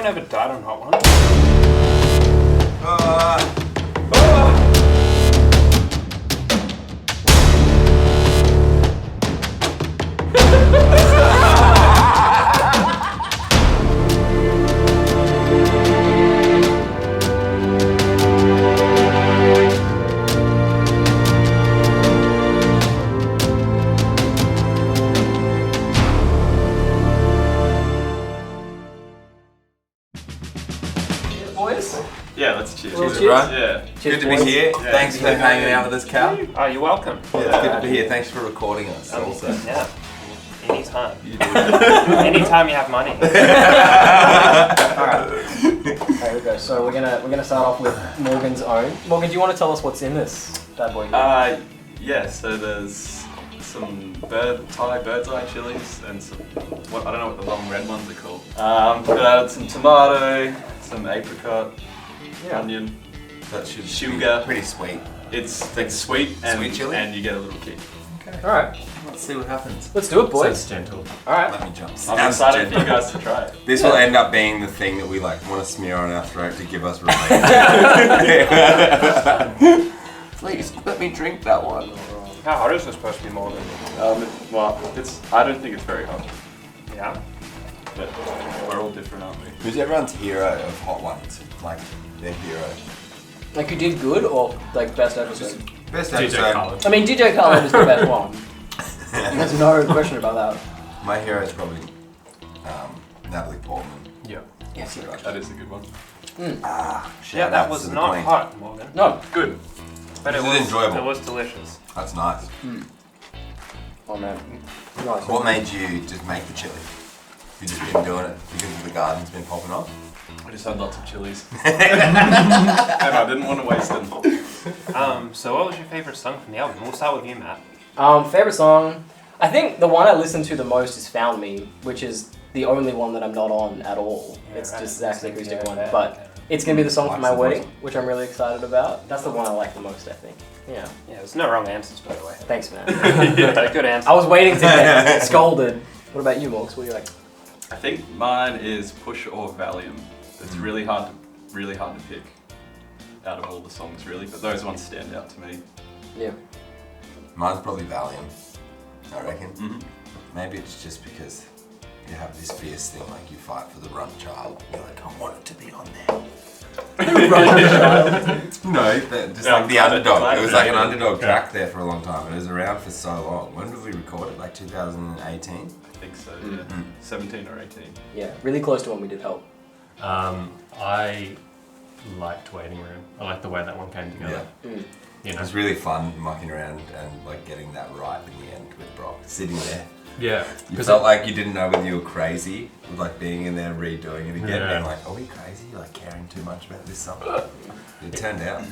anyone ever died on Hot One? Yeah, let's cheers. Cheers, Right? cheers. Yeah. Cheers, Good to be boys. here. Yeah. Thanks for hanging out with us, Cal. Oh, you're welcome. Yeah, it's good to be here. Thanks for recording us also. Yeah. Anytime. You do. Anytime you have money. Alright, here we go. So we're gonna start off with Morgan's own. Morgan, do you want to tell us what's in this bad boy here? Yeah, so there's some bird's eye chilies and some, I don't know what the long red ones are called. Some tomato, some apricot, onion, That should sugar. be pretty sweet. It's sweet and Sweet chili? and you get a little kick. Okay. Alright, Let's see what happens. let's do it, boys. Sounds gentle. Alright. Let me jump. I'm Sounds excited for gentle. you guys to try it. This will end up being the thing that we like want to smear on our throat to give us relief. Please let me drink that one. How hot is this supposed to be, Morgan? Well, I don't think it's very hot, Yeah? but we're all different, aren't we? Who's everyone's hero of Hot Ones? Like their hero. Like you did good or like best episode? Best DJ episode. Khaled. I mean, DJ Khaled is the best one. There's no question about that. My hero is probably Natalie Portman. Yeah. Yes, you're right. That is a good one. Yeah, that was not hot, Morgan. No. Good. But This it is was enjoyable. It was delicious. That's nice. Oh man. Nice. What made you just make the chili? You just been doing it because the garden's been popping off? I just had lots of chilies. And I didn't want to waste them. So what was your favorite song from the album? We'll start with you, Matt. Favorite song? I think the one I listen to the most is Found Me, which is the only one that I'm not on at all. Yeah, It's right. just Zach's acoustic Yeah, one. yeah, But yeah. it's going to be the song for Likes my the wedding, voice. which I'm really excited about. That's the one I like the most, I think. Yeah. Yeah, there's no wrong answers, by the way. Thanks, man. Yeah, good answer. I was waiting to get scolded. What about you, Morgs? What do you like? I think mine is Push or Valium. It's really hard to pick out of all the songs, really, but those ones stand out to me. Yeah. Mine's probably Valium, I reckon. Mm-hmm. Maybe it's just because you have this fierce thing, like you fight for the runt child. You're like, I want it to be on there. No, just Yeah, like the underdog. It was like an yeah. underdog track there for a long time. It was around for so long. When did we record it? Like 2018? I think so, yeah. 17 or 18. Yeah. Really close to when we did Help. I liked Waiting Room. I liked the way that one came together. Yeah. Mm. You It know? was really fun mucking around and like getting that right in the end with Brock. Sitting there. Yeah. You felt like you didn't know whether you were crazy, with like being in there redoing it again, Yeah. being like, are we crazy? Like caring too much about this song? It turned out.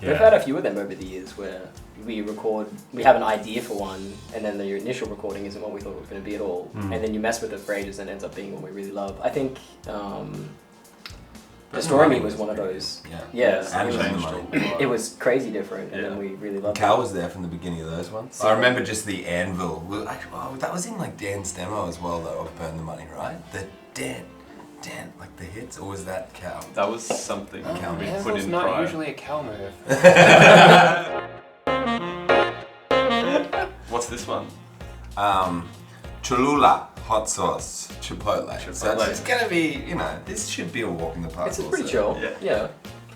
We've had a few of them over the years where we have an idea for one, and then the initial recording isn't what we thought it was going to be at all. And then you mess with it for ages and it ends up being what we really love. I think Destroy Me was one of those. Yeah. Yeah. And it, was, Changed a lot. it was crazy different, and then Yeah. we really loved Cal it. was there from the beginning of those ones. I remember just the anvil. Oh, that was in like Dan's demo as well, though, of Burn the Money, right? The Dan, like the hits, or was that Cal? That was something Cal we move. put It's in not prior. usually a Cal move. What's this one? Cholula hot sauce chipotle. So Chipotle. it's gonna be, this should be a walk in the park. It's pretty also. chill. Yeah.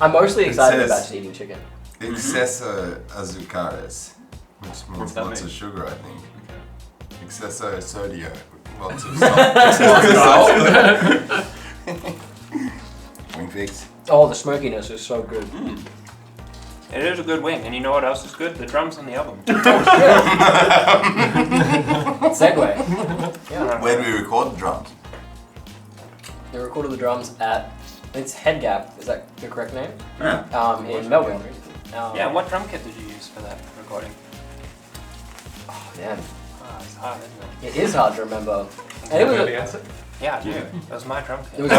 I'm mostly It excited says- about just eating chicken. Exceso azúcares, which What's means that lots mean? of sugar, I think. Exceso sodio, lots of salt. Wing fix. Oh, the smokiness is so good. It is a good wing, and you know what else is good? The drums on the album. Segue. Yeah. Where do we record the drums? They recorded the drums at, it's Head Gap, is that the correct name? Yeah. In Melbourne. Yeah, and what drum kit did you use for that recording? Oh, man. It's hard, isn't it? It is hard to remember. And it was the answer? Yeah, I do. That was my drum kit. I'm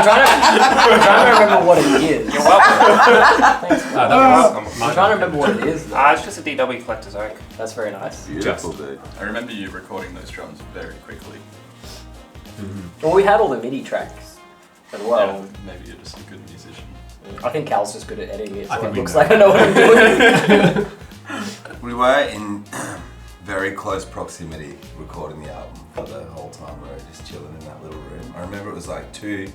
trying to remember what it is. You're welcome. Thanks. That was welcome. I'm trying to remember what it is, though. It's just a DW Collector's Oak. That's very nice. Beautiful, dude. I remember you recording those drums very quickly. Well, we had all the MIDI tracks as well. Yeah, maybe you're just a good musician. I think Cal's just good at editing it, I so think it we looks know. like I know what I'm doing. We were in very close proximity recording the album for the whole time. We were just chilling in that little room. I remember it was like too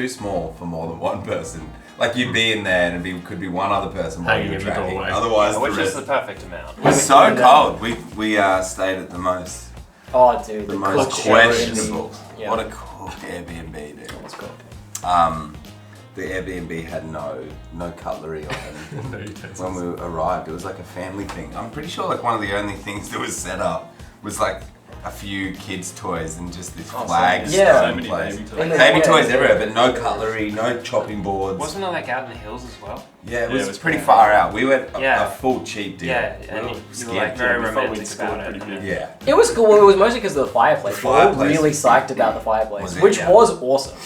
small for more than one person. Like you'd be in there and could be one other person while Hanging you were in the tracking. doorway. Otherwise, Which the is rest the perfect amount. it was so cold. We stayed at the most Dude, the most cook questionable. Airbnb. Yeah. What a cool Airbnb, dude. Let's go. The Airbnb had no cutlery on it. No utensils. When we arrived, it was like a family thing. I'm pretty sure like one of the only things that was set up was like a few kids' toys and just this flag yeah. stone So place. many baby toys. And then- Baby yeah, toys yeah. everywhere, but no cutlery, no chopping boards. Wasn't it like out in the hills as well? Yeah, it Yeah, was, it was pretty pretty far out. We went Yeah. a full cheap deal. Yeah, and We were you were scared. like very We thought romantic we'd scored about it. pretty big. Yeah. It was cool. It was mostly because of the fireplace. The We were all fireplace. really psyched about the fireplace, Was it? which Yeah. was awesome.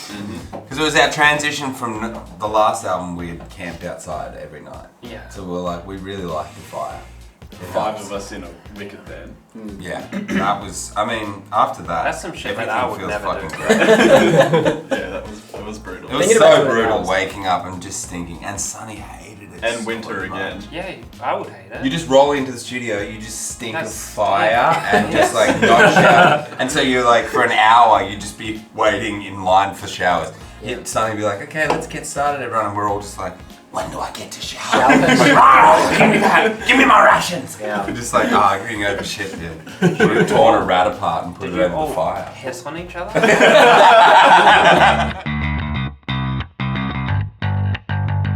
Because it was our transition from the last album. We had camped outside every night. Yeah. So we were like, we really liked the fire. The 5 of us in a wicked band. Yeah, that was. I mean, after that, That's some shit that everything I would feels never fucking do. great. Yeah, that was brutal. It was Thinking about so it brutal now. waking up and just stinking. And Sunny hated it. And so winter much. again. Yeah, I would hate it. You just roll into the studio, you just stink of That's- fire and just like no shower. And so you're like, for an hour, you just be waiting in line for showers. Yeah. Sunny would be like, okay, let's get started, everyone. And we're all just like, when do I get to shower? Shower. Give me that! Give me my rations! Yeah. We're just like arguing over shit, dude. Should have torn a rat apart and put Did it you over all the fire. piss on each other?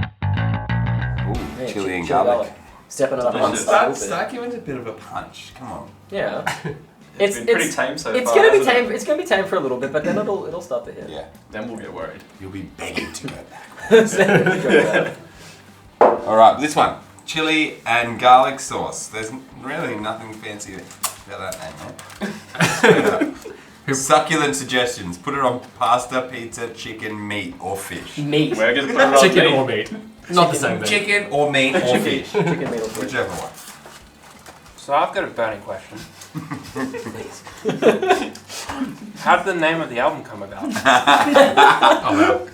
Ooh, Yeah, chili and chili garlic. Stepping it up on Start giving it a bit of a punch. Come on. Yeah. It's been pretty tame so It's far. gonna be hasn't it? tame. It's gonna be tame for a little bit, but then it'll start to hit. Yeah. Then we'll get worried. You'll be begging to go back. Yeah. Alright, this one. Chili and garlic sauce. There's really nothing fancy about that name, man. Succulent suggestions. Put it on pasta, pizza, chicken, meat, or fish. Meat. We're gonna put it on Chicken meat. or meat. Not the same thing. Chicken or meat or fish. Chicken meat or fish. Whichever one. So I've got a burning question. Please. How did the name of the album come about? Oh, wow.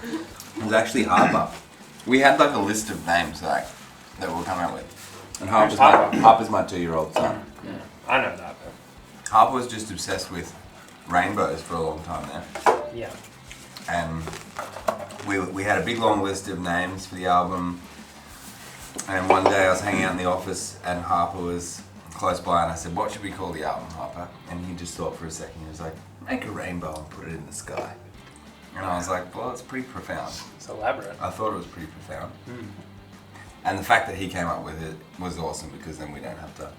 It was actually Harper. We had like a list of names like that we were coming up with. And Who's Harper? Harper's my 2-year-old son. I know that, but Harper was just obsessed with rainbows for a long time now. yeah. And we had a big long list of names for the album. And one day I was hanging out in the office and Harper was close by and I said, what should we call the album, Harper? And he just thought for a second. He was like, make a rainbow and put it in the sky. And I was like, well, it's pretty profound. It's elaborate. I thought it was pretty profound. And the fact that he came up with it was awesome because then we don't have to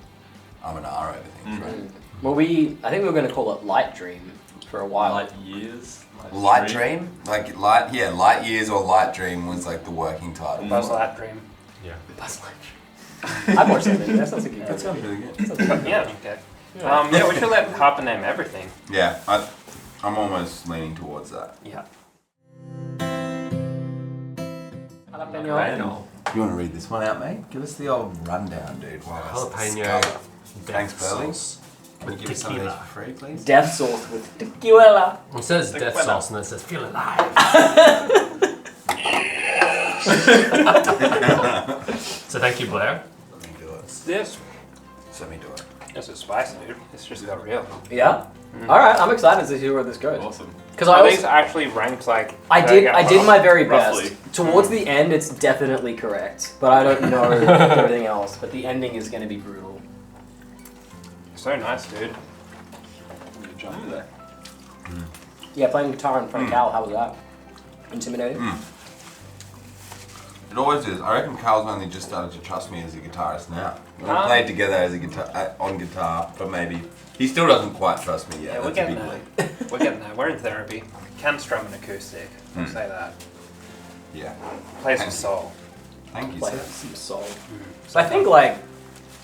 I'm an R over things, right? Well, I think we were going to call it Light Dream for a while. Light years. Light Dream? Like Light Years or Light Dream was like the working title. Buzz Light Dream. Yeah. Buzz Light Dream. I've watched that movie. That sounds like a good That sounds movie. really good. Yeah, okay. Yeah, we should let Harper name everything. Yeah, I'm almost leaning towards that. Yeah. Jalapeno. You want to read this one out, mate? Give us the old rundown, dude. While I Jalapeno. scull. Thanks, Burley. Sauce. Can you give us some of these for free, please? Death sauce with tequila. It says death Tequila. sauce and then it says feel alive. So thank you, Blair. Let me do it. This Let me do it. is spicy, dude. It's just got real. Yeah. All right. I'm excited to see where this goes. Awesome. Because Are I these also, actually ranked like? I did my very Roughly. best. Towards the end, it's definitely correct, but I don't know everything else. But the ending is going to be brutal. So nice, dude. You jumped there. Yeah, playing guitar in front of Cal. How was that? Intimidating. It always is. I reckon Carl's only just started to trust me as a guitarist now. We Ah. played together as a on guitar, but maybe he still doesn't quite trust me yet. Yeah, we're That's a getting big there. leap. We're getting there. We're in therapy. Can strum an acoustic. I'll say that. Yeah. Plays some soul. Thank you, Like sir. some soul. So I think like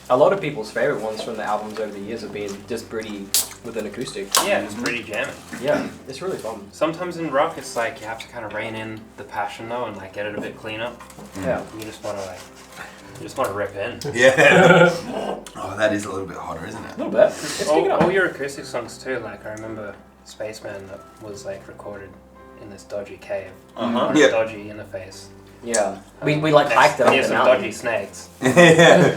a lot of people's favorite ones from the albums over the years have been just pretty with an acoustic. Yeah, it's pretty jamming. Yeah, it's really fun. Sometimes in rock, it's like you have to kind of rein in the passion though, and like get it a bit cleaner. Yeah. You just want to rip in. Yeah. Oh, that is a little bit hotter, isn't A it? little bit. It's picking up. All your acoustic songs too. Like I remember spaceman that was like recorded in this dodgy cave Uh-huh. on a Yeah. dodgy interface. Yeah. We like hiked it up Near the some mountain. dodgy snakes. Yeah.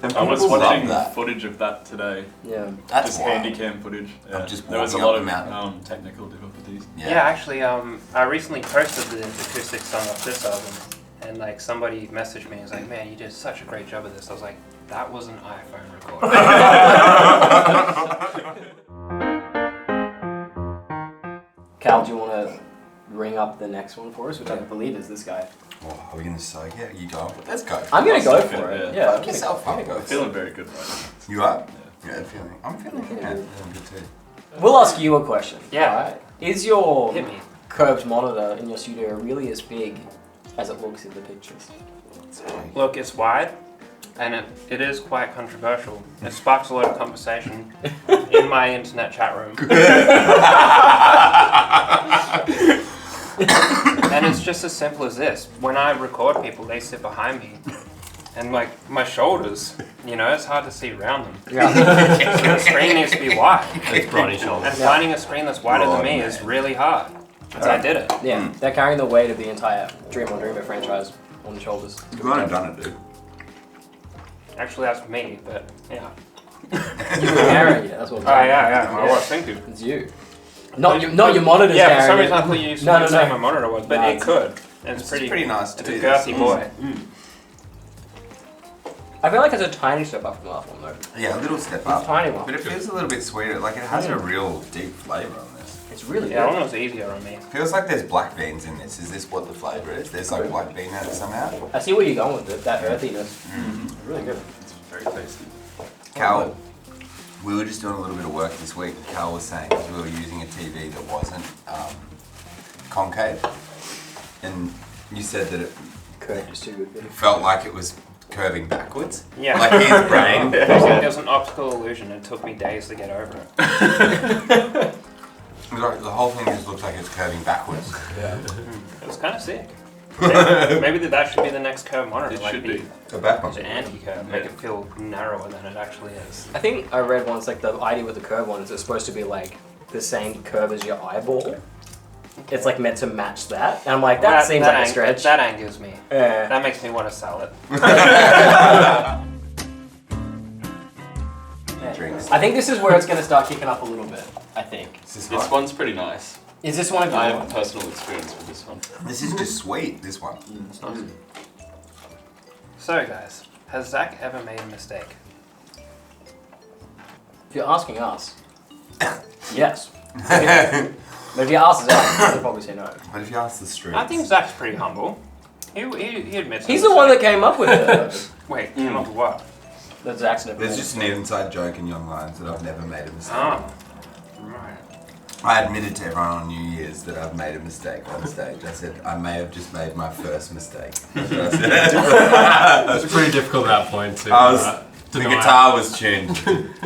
And I was people love watching that. footage of that today. Yeah. That's Just wild. handycam footage. Of just there was a walking lot up of the mountain. technical difficulties. Yeah, actually, I recently posted the acoustic song off this album, and like somebody messaged me and was like, "Man, you did such a great job of this." I was like, "That was an iPhone recording." Cal, do you want to ring up the next one for us, which I believe is this guy? Oh, are we gonna soak it? You go. Let's go. I'm gonna go I'll for second it. it, Yeah. Fuck yourself up, I'm guys. feeling very good right now. You are? Yeah. Yeah, I'm feeling good. Yeah. I'm feeling good too. We'll ask you a question. Yeah. Alright. Is your Hit me. curved monitor in your studio really as big as it looks in the pictures? Look, it's wide, and it is quite controversial. It sparks a lot of conversation in my internet chat room. And it's just as simple as this. When I record people, they sit behind me. And like my shoulders, you know, it's hard to see around them. Yeah. So the screen needs to be wide. It's brawny And shoulders. finding a screen that's wider than me Oh, is man. really hard. So I did it. Yeah. They're carrying the weight of the entire Dream on Dreamer franchise on the shoulders. You've gone and done it, dude. Actually, that's me, but yeah. You were carrying it. That's what. Oh, yeah. I was thinking. It's you. Not your monitor's Yeah, for carrying some reason I it. thought you used No, to no, say no. my monitor was, but No, it it's- could. And It's pretty nice to It's a do this. girthy boy. I feel like it's a tiny step up from the last one though. Yeah, a little step It's up. a tiny one. But it feels a little bit sweeter. Like it has a real deep flavour on this. It's really Yeah, good. one was easier on me. Feels like there's black beans in this. Is this what the flavour is? There's like black bean in it somehow. I see where you're going with it. That earthiness. Really good. It's very tasty. Cal, we were just doing a little bit of work this week. And Cal was saying because we were using a TV that wasn't concave, and you said that it Curved is too good. felt like it was curving backwards. Yeah. Like his brain. It was an optical illusion. It took me days to get over it. Like, the whole thing just looks like it's curving backwards. It was kind of sick. Maybe that should be the next curve monitor. It like should the, be. The back one. the anti-curve. Make it feel narrower than it actually is. I think I read once like the idea with the curved one is it's supposed to be like the same curve as your eyeball. It's like meant to match that. And I'm like, that seems like a stretch. That angers me. Yeah. That makes me want to sell it. Drinks. I think this is where it's going to start kicking up a little bit. I think. Is this This hot? one's pretty nice. Is this one a good I one? have personal experience with this one. This is just sweet. This one. It's nice. So guys, has Zach ever made a mistake? If you're asking us, yes. But if you ask Zach, he'll probably say no. But if you ask the streets, I think Zach's pretty humble. He admits. He's his the one that mistake. came up with it. Wait, came up with what? That Zach's never there's made. just an inside joke in Young Lions that I've never made a mistake. Oh, right. I admitted to everyone on New Year's that I've made a mistake on stage. I said I may have just made my first mistake. That's what I said. It's pretty difficult at that point to. I was, to the deny. guitar was tuned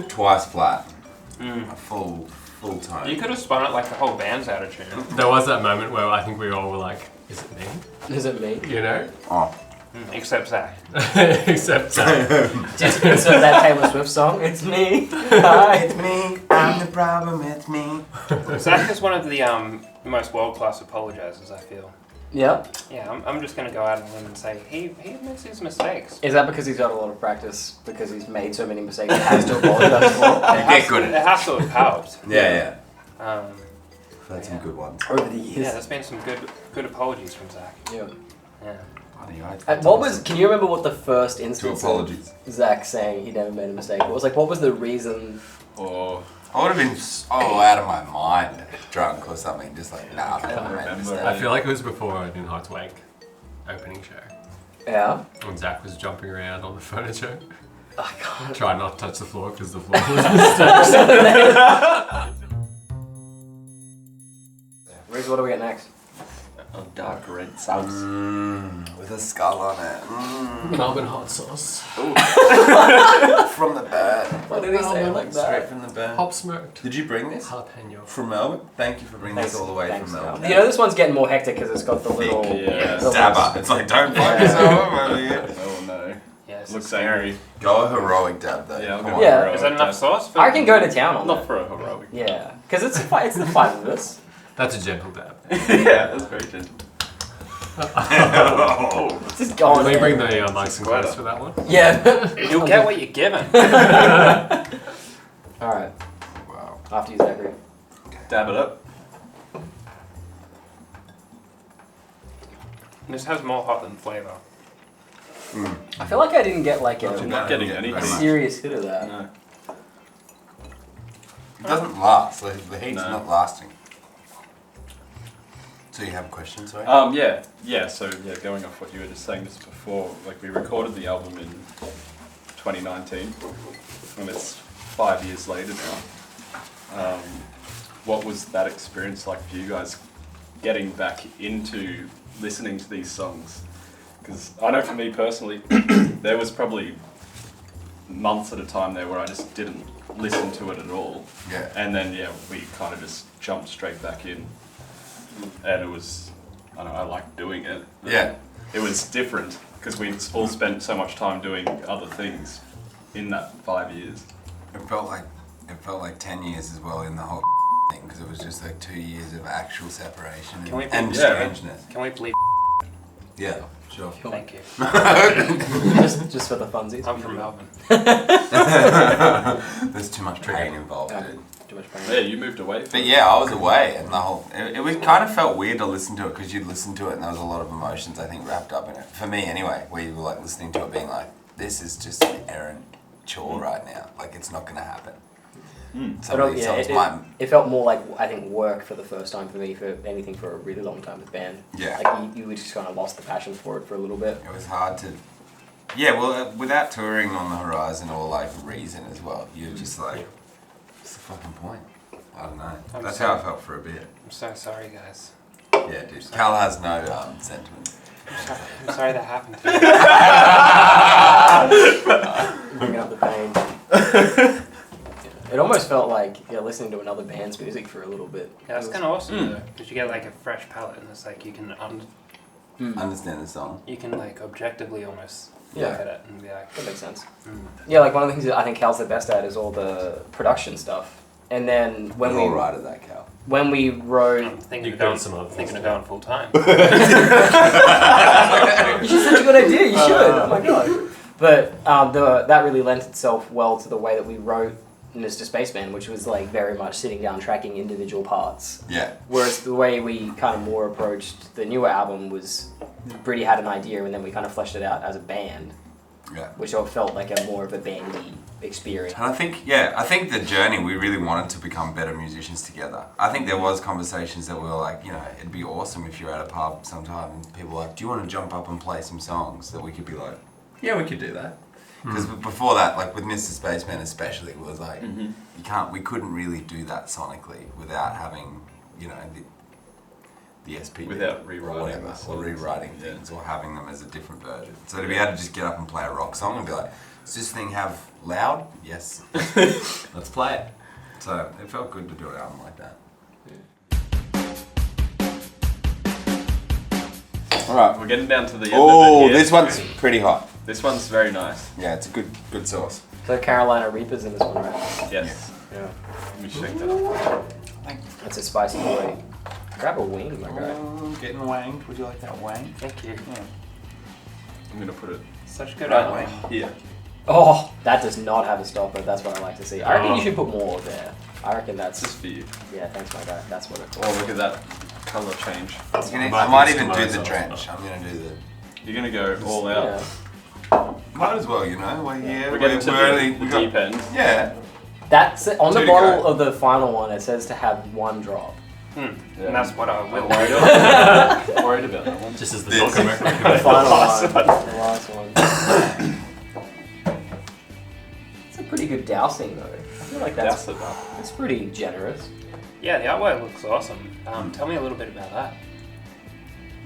twice flat, a full tone. You could have spun it like the whole band's out of tune. There was that moment where I think we all were like, "Is it me?" Is it me? You know, Oh, Except Zach. except Zach. Just insert that Taylor Swift song. It's me. Hi. it's me. I'm the problem. It's me. Zach is one of the most world-class apologizers, I feel. Yeah. Yeah, I'm just going to go out on a limb and say he admits his mistakes. Is that because he's got a lot of practice? Because he's made so many mistakes he has to apologize for? Get good It at it. has to have helped. Yeah. Um, I've had some good ones. Over the years. yeah, there's been some good apologies from Zach. Yeah. Yeah. Bloody hell, And what was? Can you remember what the first Two instance apologies. of Zach saying he never made a mistake? What was like? What was the reason? Or I would have been so out of my mind, drunk or something. Just like, nah, I've never made a remember. mistake. I feel like it was before in Hot Wake opening show Yeah. when Zach was jumping around on the furniture, I can't. trying not to touch the floor because the floor was Riggs, what do we get next? a dark red sauce. With a skull on it. Melbourne hot sauce. From the burn. What did he say like Straight that? from the burn. Hop smoked. Did you bring this? Jalapeno. From Melbourne? Thank you for bringing this all the way Thanks, from Melbourne. Cal. You know this one's getting more hectic because it's got the little. Yeah. the Dabber. It's like, don't fuck yourself over here. Oh no. Yeah, it's Looks scary. angry. Go a heroic dab though. Yeah, I'll Come go on. Yeah. heroic Is that enough dab. sauce? For I can go to town on Not that. for a heroic. Yeah, because it's the five of us. That's a gentle dab. Yeah, that's very gentle. Just go on. Can we there. bring the mics and close for that one? Yeah. You'll get what you're given. All right. Wow. After you, Zachary. Dab it up. This has more hot than flavour. I feel like I didn't get like I'm a not getting Very anything. much. serious hit of that. No. It doesn't last. Like, the heat's No. not lasting. So you have questions, sorry? Yeah. So going off what you were just saying just before, like we recorded the album in 2019, and it's 5 years later now. What was that experience like for you guys, getting back into listening to these songs? Because I know for me personally, there was probably months at a time there where I just didn't listen to it at all. Yeah. And then we kind of just jumped straight back in, and it was, I don't know, I liked doing it. Yeah. It was different because we all spent so much time doing other things in that 5 years. It felt like 10 years as well in the whole thing, because it was just like 2 years of actual separation Can we and bleep- strangeness. Can we bleep? Yeah, sure. Thank you. just for the funsies. I'm from Melbourne. There's too much pain involved, dude. Too much Yeah, pain. you moved away from But yeah, I was away, and the whole it was kind of felt weird to listen to it, because you'd listen to it and there was a lot of emotions, I think, wrapped up in it. For me, anyway, where you were like listening to it, being like, "This is just an errant chore right now. Like, it's not going to happen." Some of these songs might. It felt more like, I think, work for the first time for me for anything for a really long time with band. Yeah. Like you just kind of lost the passion for it for a little bit. It was hard to. Yeah, well, without touring on the horizon or like reason as well, you're just like, what's the fucking point? I don't know. That's how I felt for a bit. I'm so sorry, guys. Yeah, dude. Cal has no sentiment. I'm sorry that happened to you. Bringing up the pain. It almost felt like listening to another band's music for a little bit. Yeah, that's kind of awesome though, because you get like a fresh palette, and it's like you can Understand the song. you can like objectively almost Yeah. look at it and be like, That makes sense. mm. Yeah, like one of the things that I think Cal's the best at is all the production stuff. And then when We're all we right at that, Cal. when we wrote, I'm thinking You of got going some other thinking of things. going full time. which is such a good idea, you should. Oh my god. But that really lent itself well to the way that we wrote Mr. Spaceman, which was like very much sitting down tracking individual parts. Yeah. Whereas the way we kind of more approached the newer album was Britty had an idea and then we kind of fleshed it out as a band, Yeah. which all felt like a more of a bandy experience. And I think the journey, we really wanted to become better musicians together. I think there was conversations that we were like, it'd be awesome if you're at a pub sometime and people were like, do you want to jump up and play some songs? That we could be like, yeah, we could do that. Because before that, like with Mr. Spaceman especially, it was like, we couldn't really do that sonically without having, the SPD Without or rewriting whatever, the or songs. rewriting things, or having them as a different version. So to be able to just get up and play a rock song and be like, does this thing have loud? Yes. Let's play it. So it felt good to do an album like that. All right. We're getting down to the end Oh, of it here. this one's pretty hot. This one's very nice. Yeah, it's a good sauce. So Carolina Reapers in this one, right? Yes. Yeah. Let me shake that up. That's a spicy boy. Grab a wing, my guy. Oh, getting wanged. Would you like that wang? Thank you. Yeah. I'm gonna put it Such good Right, idea. wang. here. Oh, that does not have a stopper. That's what I like to see. I reckon you should put more there. I reckon This is that's... for you. Yeah, thanks, my guy. That's what it's Oh, look at that colour change. I might might be even do some the sauce. drench. I'm gonna do the. You're gonna go all out. Yeah. Might as well, We're here. We're getting to the deep end. Yeah. That's it. On the Two to bottle go. of the final one, it says to have one drop. Yeah. And that's what I will. Worried about that one. Just as the This. document The recommended. final last one. The last one. It's a pretty good dousing, though. I feel like that's Douse it up. it's pretty generous. Yeah, the artwork looks awesome. Tell me a little bit about that.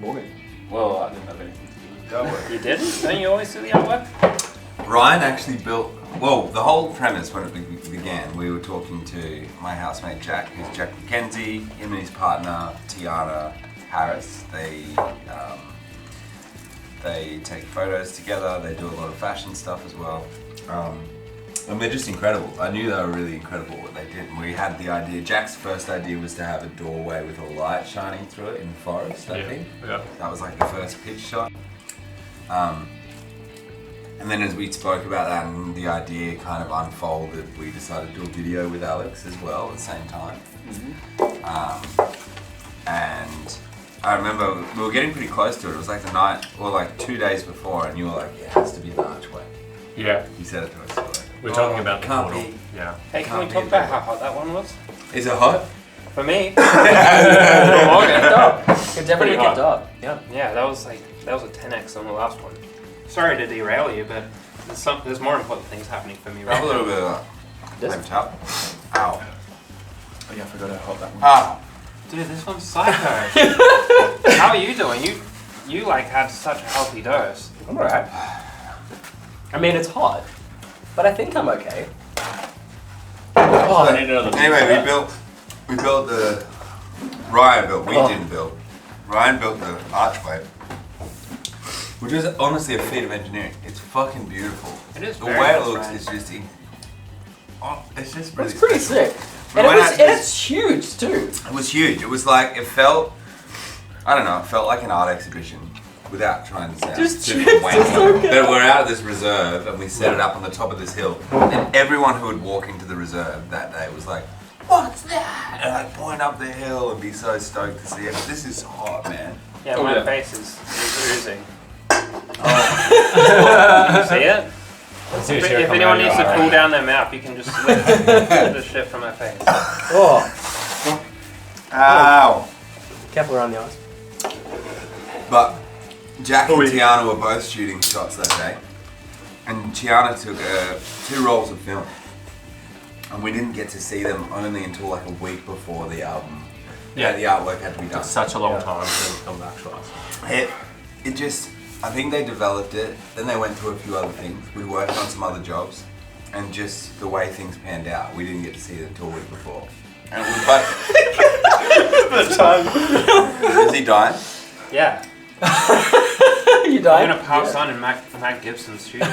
Morgan. Well, I didn't have anything to do with that. You didn't? Don't you always do the artwork? Ryan actually built. Well, the whole premise when it began, we were talking to my housemate Jack, who's Jack McKenzie, him and his partner Tiana Harris. They take photos together. They do a lot of fashion stuff as well. And they're just incredible. I knew they were really incredible what they did. And we had the idea. Jack's first idea was to have a doorway with a light shining through it in the forest, I think. Yeah. That was like the first pitch shot. And then as we spoke about that and the idea kind of unfolded, we decided to do a video with Alex as well at the same time. And I remember we were getting pretty close to it. It was like the night, or like 2 days before, and you were like, it has to be an archway. Yeah. You said it to us. So like, We're talking about the can't portal. be. Yeah. Hey, can Can't we be talk a about bit. how hot that one was? Is it hot? For me. Kept up. It definitely Pretty kept up. Yeah. Yeah, that was a 10x on the last one. Sorry to derail you, but there's more important things happening for me Grab right a now. little bit of that. Maybe tap. Ow. Oh yeah, I forgot how hot that one. Ah. Dude, this one's psycho. How are you doing? You like had such a healthy dose. I'm alright. I mean, it's hot, but I think I'm okay. Oh, I need another. Anyway, we built the. Ryan built. We Oh. didn't build. Ryan built the archway, which is honestly a feat of engineering. It's fucking beautiful. It is The very way it nice, looks Ryan. is just. It's just really. It's pretty special. sick. We And went out to this- it's huge too. It was huge. It was like it felt. I don't know. It felt like an art exhibition. Without trying to sound Just super just wanky. so good. But we're out of this reserve and we set it up on the top of this hill. And everyone who would walk into the reserve that day was like, "What's that?" And I'd point up the hill and be so stoked to see it. This is hot, man. Yeah, Oh, my yeah. face is oozing. You see it? If anyone needs to cool down their mouth, you can just lick the shit from my face. Oh, Ow! careful around the eyes. But Jack and Tiana were both shooting shots that day. And Tiana took 2 rolls of film. And we didn't get to see them only until like a week before the album. Yeah. The artwork had to be done. It's such a long time for them to come back to us. It just, I think they developed it, then they went through a few other things. We worked on some other jobs, and just the way things panned out, we didn't get to see it until a week before. And we The time. Is he dying? Yeah. You I'm died? gonna pass on in Matt Gibson's studio.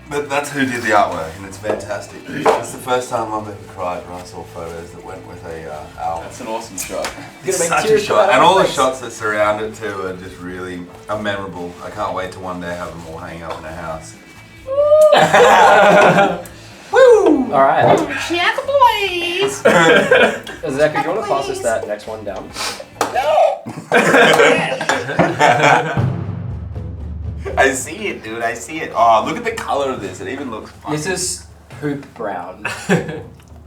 But that's who did the artwork, and it's fantastic. It's the first time I've ever cried when I saw photos that went with a album. That's an awesome shot. It's make such a tears come out shot, of and my all the face. shots that surround it too are just really memorable. I can't wait to one day have them all hanging up in a house. Woo! Alright. Yeah, boys! Zach, if you want to pass us that next one down? I see it, dude. I see it. Oh, look at the color of this. It even looks fun. This is poop brown.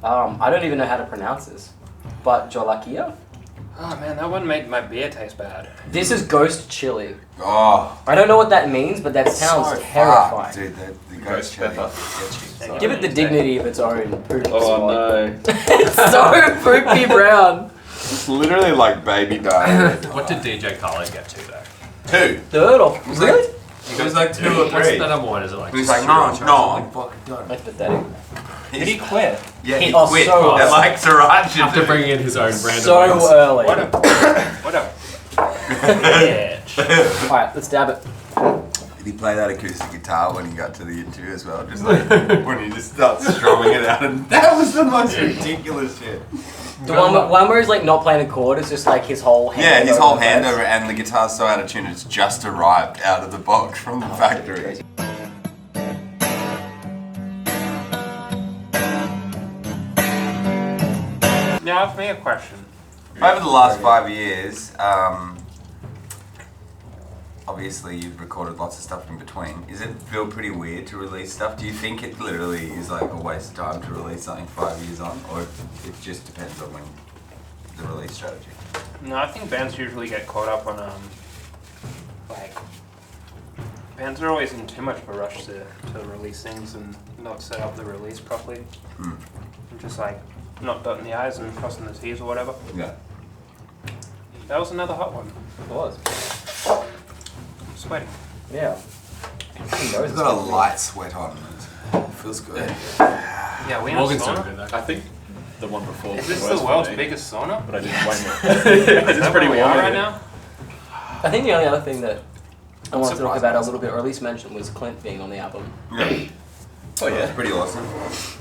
I don't even know how to pronounce this. But Jalakia? Oh man, that one made my beer taste bad. This is ghost chili. Oh, I don't know what that means, but that sounds so terrifying. fucked, dude. The Ghost ghost chili pepper. gets you. Give it the dignity of its own poop Oh spot. no. It's so poopy brown. It's literally like baby diarrhea. What did DJ Khaled get to though? 2. Third or was really? It was like 2 or What's 3. the number one? Is it like? And he's like, sriracha no, or I'm fucking done. That's pathetic. Did he quit? Yeah, He- he oh, quit. so They're like sriracha. something? After dude. bringing in his own brand So of wings. early. What a bitch. Alright, let's dab it. Did he play that acoustic guitar when he got to the interview as well? Just like when he just starts strumming it out, and that was the most ridiculous shit. The one where he's like not playing a chord, it's just like his whole hand. Yeah, his over whole the hand bass. over, and the guitar's so out of tune, it's just arrived out of the box from the factory. Crazy. Now, ask me a question. Over the last 5 years, obviously you've recorded lots of stuff in between. Does it feel pretty weird to release stuff? Do you think it literally is like a waste of time to release something 5 years on, or it just depends on when the release strategy? No, I think bands usually get caught up on like bands are always in too much of a rush to release things and not set up the release properly. Hmm. And just like not dotting the I's and crossing the T's or whatever. Yeah. That was another hot one. It was. I'm sweating. Yeah. I've got a light sweat on. It feels good. Yeah, we in a Morgan's doing sauna. good though. I think the one before Is was this worse the world's for me, biggest sauna? but I did way more. Is It's that pretty where we warm are in right here. now? I think the only other thing that I wanted to talk Surprised about a myself. little bit, or at least mention, was Clint being on the album. Yeah. Oh It's yeah. pretty awesome.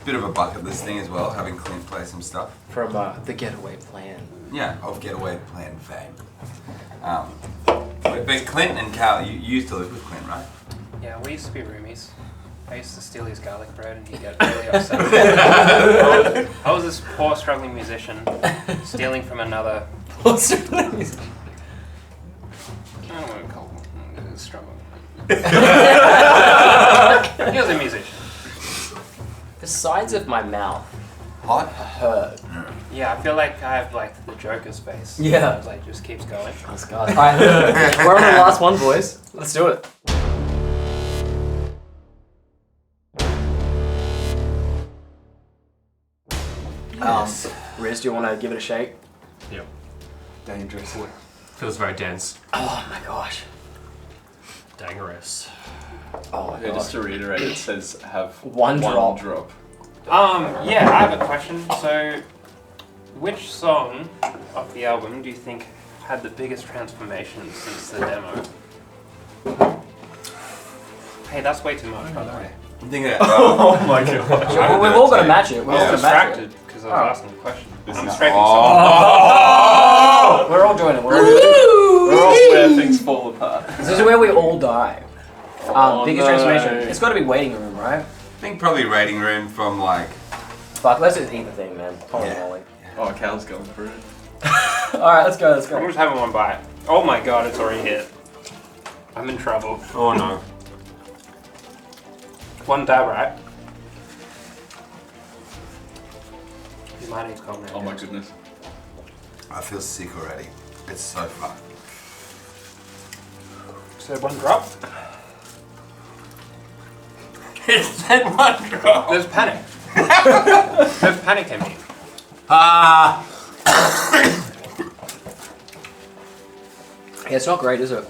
Bit of a bucket list thing as well, having Clint play some stuff. From the Getaway Plan. Yeah, of Getaway Plan fame. But Clint and Cal, you used to live with Clint, right? Yeah, we used to be roomies. I used to steal his garlic bread and he'd get really upset. I was this poor struggling musician stealing from another. What's I don't want to call him struggling. He was a musician. The sides of my mouth Hot? hurt. Yeah, I feel like I have like the Joker's face. Yeah. It, like just keeps going. Oh, God. Alright, we're on the last one, boys. Let's do it. Yes. Riz, do you want to give it a shake? Yep. Dangerous. Feels very dense. Oh my gosh. Dangerous. Oh my Yeah, gosh. just to reiterate, it says have One drop. Yeah, I have a question. So, which song of the album do you think had the biggest transformation since the demo? Hey, that's way too much, by the way. I'm thinking Oh my god. Well, we've all got to match it. We're I all was going to match it. distracted because I was asking a question. This I'm is- scraping Oh! We're all joining. We're all We're all where things fall apart. This is where we all die. Oh, Biggest no. transformation. It's got to be waiting room, right? I think probably rating room from like. Fuck, let's just eat the thing, man. Holy Yeah. moly. Oh, Cal's going for it. Alright, let's go, let's I'm go. just having one bite. Oh my god, it's already hit. I'm in trouble. Oh no. One dab, right? My name's Conrad. Oh my goodness. I feel sick already. It's so fun. So one drop. It's that one drop. There's panic. There's panic in me. Yeah, it's not great, is it?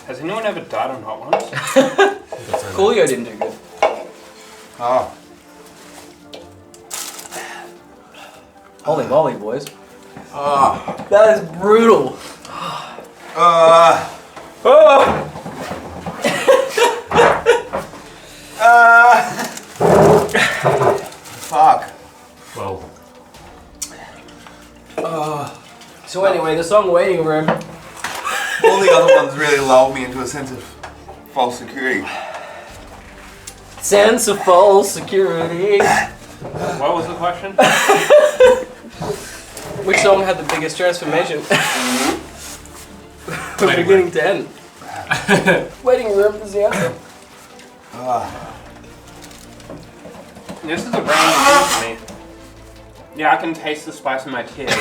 Has anyone ever died on Hot Ones? Coolio didn't do good. Oh. Holy moly, boys. Oh. That is brutal. Fuck. Well, So anyway, the song Waiting Room. All the other ones really lulled me into a sense of false security. Sense of false security. What was the question? Which song had the biggest transformation? From Waiting beginning to end. Waiting Room is the answer. This is a brand new thing for me. Yeah, I can taste the spice in my tears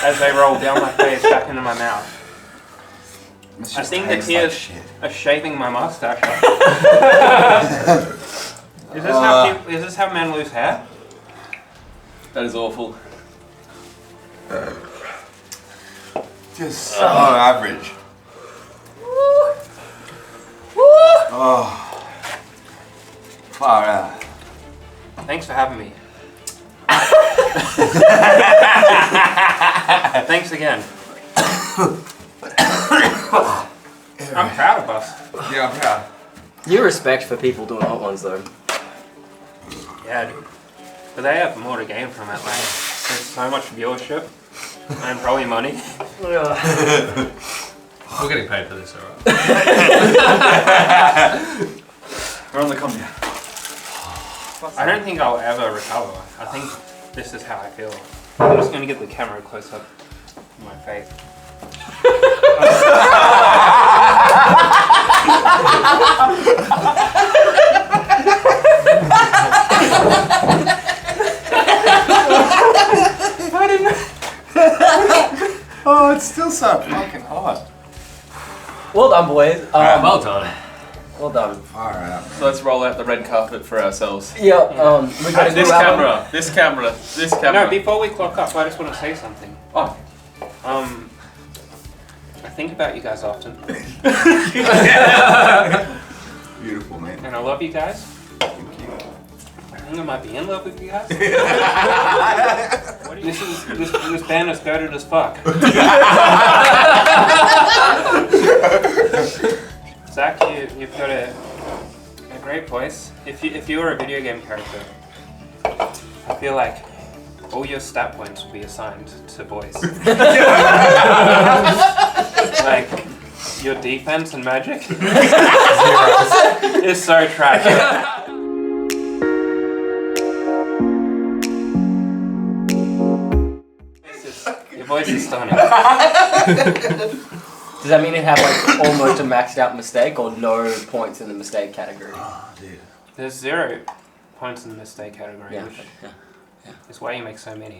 as they roll down my face back into my mouth. This I just think the tastes tears like shit. are shaving my mustache. Is this how men lose hair? That is awful. Just so average. Oh. Far out. Thanks for having me. Thanks again. I'm proud of us. Yeah, I'm proud. You respect for people doing hot ones though. Yeah, dude. But they have more to gain from it. Like, there's so much viewership and probably money. we're getting paid for this, alright? We're on the come down. I don't think I'll ever recover. I think this is how I feel. I'm just gonna get the camera close up to my face. Oh, it's still so fucking hot. Well done, boys. Well done. Well done. Far out, So let's roll out the red carpet for ourselves. Yeah, we got a This new album. camera, this camera, this camera. No, before we clock up, I just want to say something. Oh, I think about you guys often, Beautiful, man. and I love you guys. Thank you. I think I might be in love with you guys. This band is goated as fuck. Zach, you've got a great voice. If you were a video game character, I feel like all your stat points will be assigned to voice. Like your defense and magic is so trash. Your voice is stunning. Does that mean it have like almost a maxed out mistake or no points in the mistake category? Oh, dear. There's 0 points in the mistake category, Yeah. which Yeah. is why you make so many.